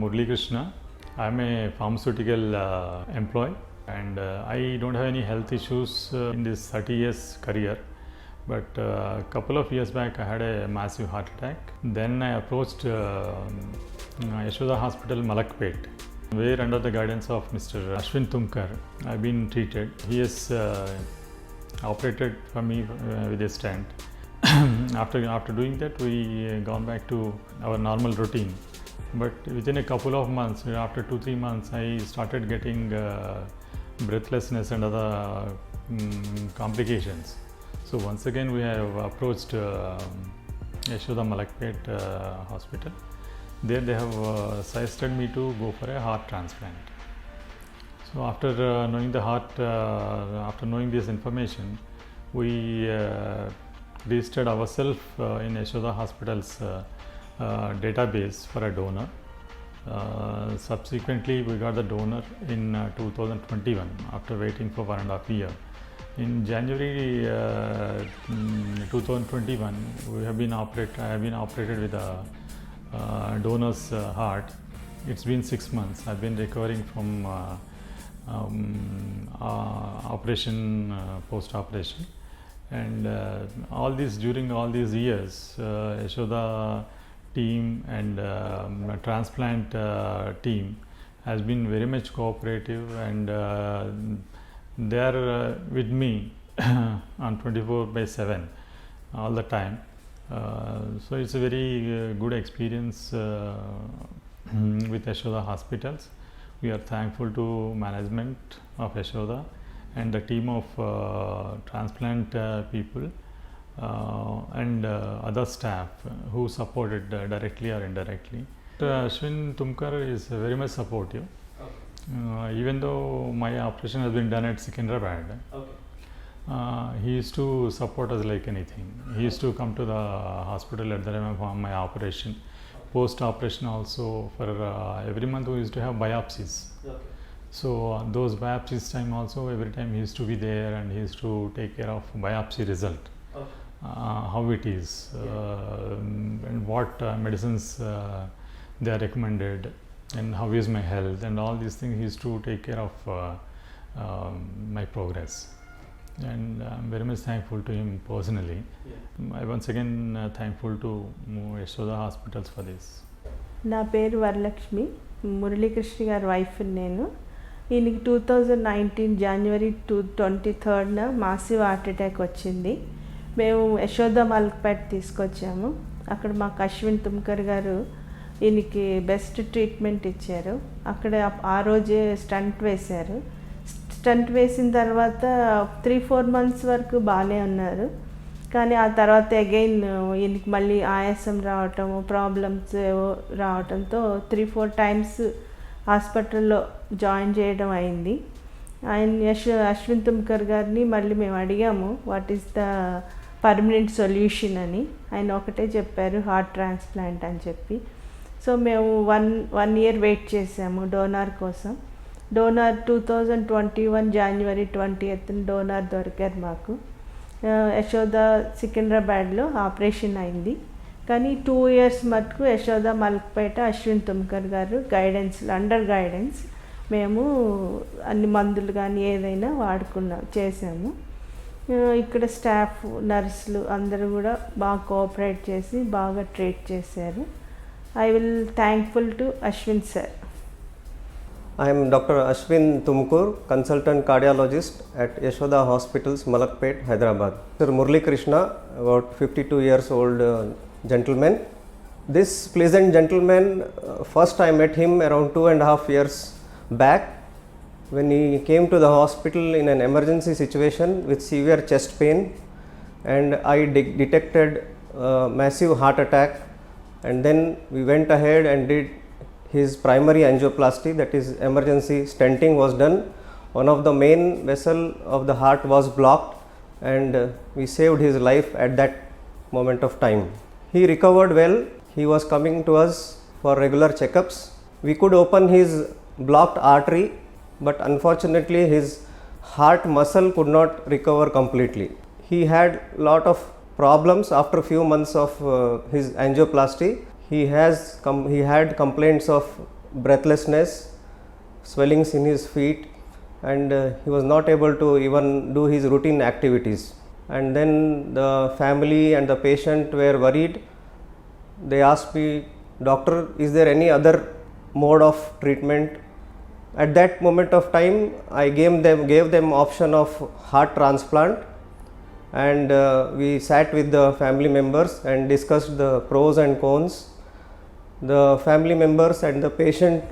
Murali Krishna. I'm a pharmaceutical employee, and I don't have any health issues in this 30 years career. But a couple of years back, I had a massive heart attack. Then I approached Yashoda Hospital, Malakpet, where under the guidance of Mr. Ashwin Tumkar, I've been treated. He has operated for me with a stent. After doing that, we gone back to our normal routine. But within a couple of months, after 2-3 months, I started getting breathlessness and other complications. So once again, we have approached Yashoda Malakpet Hospital. There they have suggested me to go for a heart transplant. So after knowing the heart, after knowing this information, we registered ourselves in Yashoda Hospital's database for a donor. Subsequently, we got the donor in 2021 after waiting for 1.5 years. In January 2021, I have been operated with a donor's heart. It's been 6 months. I've been recovering from operation, post-operation, and during all these years, Yashoda team and transplant team has been very much cooperative, and they are with me on 24/7 all the time. So it's a very good experience with Yashoda Hospitals. We are thankful to management of Yashoda and the team of transplant people and other staff who supported directly or indirectly. Ashwin Tumkar is very much supportive. Even though my operation has been done at Secunderabad, he used to support us like anything. He used to come to the hospital at the time of my operation. Post-operation also, for every month we used to have biopsies. So those biopsies time also, every time he used to be there, and he used to take care of biopsy result, how it is, and what medicines they are recommended, and how is my health, and all these things. He used to take care of my progress, and I'm very much thankful to him personally. I once again thankful to Yashoda Hospitals for this. నా పేరు వరలక్ష్మి, మురళీకృష్ణ గారి wife. నేను ఈయనకి 2019 జనవరి 23rd massive heart attack వచ్చింది. మేము యశోద మల్క్పేట్ తీసుకొచ్చాము. అక్కడ మాకు అశ్విన్ తుమ్కర్ గారు ఈయనకి బెస్ట్ ట్రీట్మెంట్ ఇచ్చారు. అక్కడ ఆ రోజే స్టంట్ వేశారు. స్టంట్ వేసిన తర్వాత 3-4 months వరకు బాగానే ఉన్నారు. కానీ ఆ తర్వాత అగైన్ ఈయనకి మళ్ళీ ఆయాసం రావటం, ప్రాబ్లమ్స్ రావటంతో 3-4 times హాస్పిటల్లో జాయిన్ చేయడం అయింది. అశ్విన్ తుమ్కర్ గారిని మళ్ళీ మేము అడిగాము what is the permanent solution అని. ఆయన ఒకటే చెప్పారు, హార్ట్ ట్రాన్స్ప్లాంట్ అని చెప్పి. సో మేము వన్ ఇయర్ వెయిట్ చేసాము డోనార్ కోసం. డోనార్ 2021 జనవరి 20th డోనార్ దొరికారు మాకు. యశోద సికింద్రాబాద్లో ఆపరేషన్ అయింది. కానీ 2 years మటుకు యశోద మల్క్పేట అశ్విన్ తుమ్కర్ గారు అండర్ గైడెన్స్ మేము అన్ని మందులు కానీ ఏదైనా చేసాము. ఇక్కడ స్టాఫ్, నర్సులు అందరూ కూడా బాగా కోఆపరేట్ చేసి బాగా ట్రీట్ చేశారు. I will thankful to Ashwin sir. I am Dr. Ashwin Tumkur, consultant cardiologist at Yashoda Hospitals, Malakpet, Hyderabad. Sir Murali Krishna, about 52 years old gentleman. This pleasant gentleman, first I met him around 2.5 years back when he came to the hospital in an emergency situation with severe chest pain, and I detected massive heart attack. And then we went ahead and did his primary angioplasty, that is emergency stenting was done. One of the main vessel of the heart was blocked, and we saved his life at that moment of time. He recovered well. He was coming to us for regular checkups. We could open his blocked artery, but unfortunately his heart muscle could not recover completely. He had lot of problems after few months of his angioplasty. He had complaints of breathlessness, swellings in his feet, and he was not able to even do his routine activities. And then the family and the patient were worried. They asked me, "Doctor, is there any other mode of treatment?" At that moment of time, I gave them option of heart transplant, and we sat with the family members and discussed the pros and cons. The family members and the patient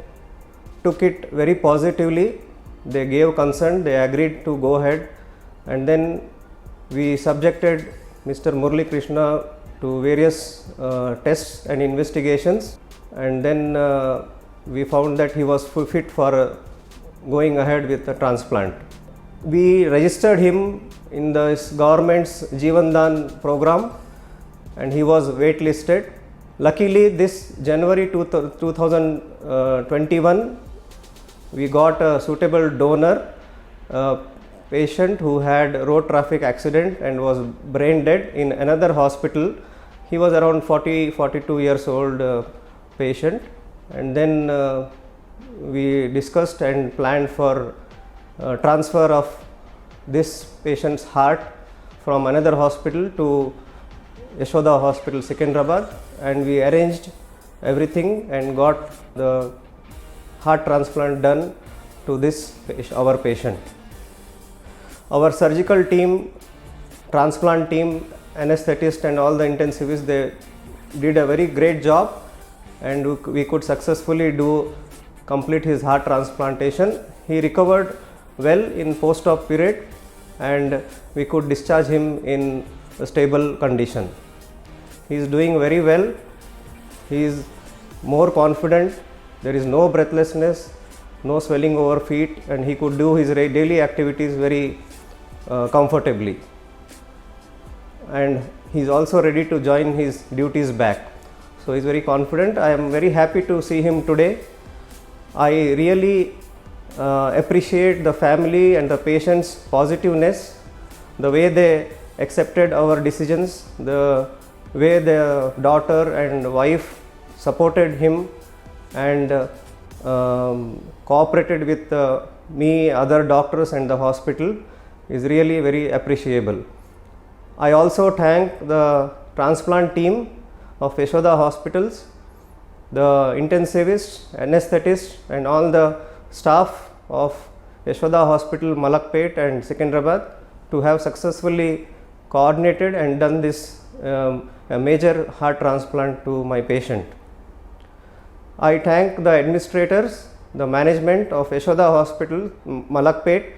took it very positively. They gave consent, they agreed to go ahead, and then we subjected Mr. Murali Krishna to various tests and investigations, and then we found that he was fit for going ahead with the transplant. We registered him in the government's Jeevan Dan program, and he was waitlisted. Luckily, this January 2021, we got a suitable donor, a patient who had road traffic accident and was brain dead in another hospital. He was around 42 years old patient, and then we discussed and planned for transfer of this patient's heart from another hospital to Yashoda Hospital, Secunderabad, and we arranged everything and got the heart transplant done to this our patient. Our surgical team, transplant team, anesthetist and all the intensivists, they did a very great job, and we could successfully complete his heart transplantation. He recovered well in post-op period, and we could discharge him in a stable condition. He is doing very well. He is more confident. There is no breathlessness, no swelling over feet, and he could do his daily activities very comfortably. And he is also ready to join his duties back. So he is very confident. I am very happy to see him today. I really appreciate the family and the patient's positiveness, the way they accepted our decisions, the way the daughter and wife supported him and cooperated with me, other doctors and the hospital is really very appreciable. I also thank the transplant team of Yashoda Hospitals, the intensivists, anesthetists and all the staff of Yashoda Hospital, Malakpet and Secunderabad to have successfully coordinated and done this a major heart transplant to my patient. I thank the administrators, the management of Yashoda Hospital, Malakpet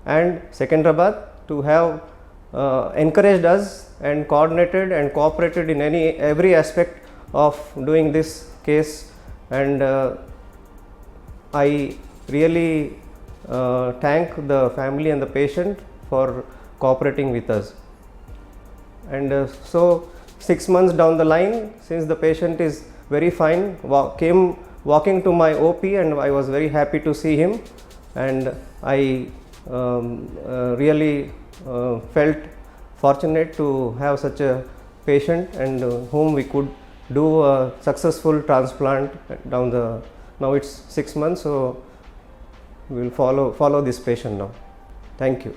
and Secunderabad to have encouraged us and coordinated and cooperated in every aspect of doing this case, and I really thank the family and the patient for cooperating with us. And so 6 months down the line, since the patient is very fine, came walking to my OP, and I was very happy to see him, and I really felt fortunate to have such a patient and whom we could do a successful transplant down the, now it's 6 months, so we will follow this patient now. Thank you.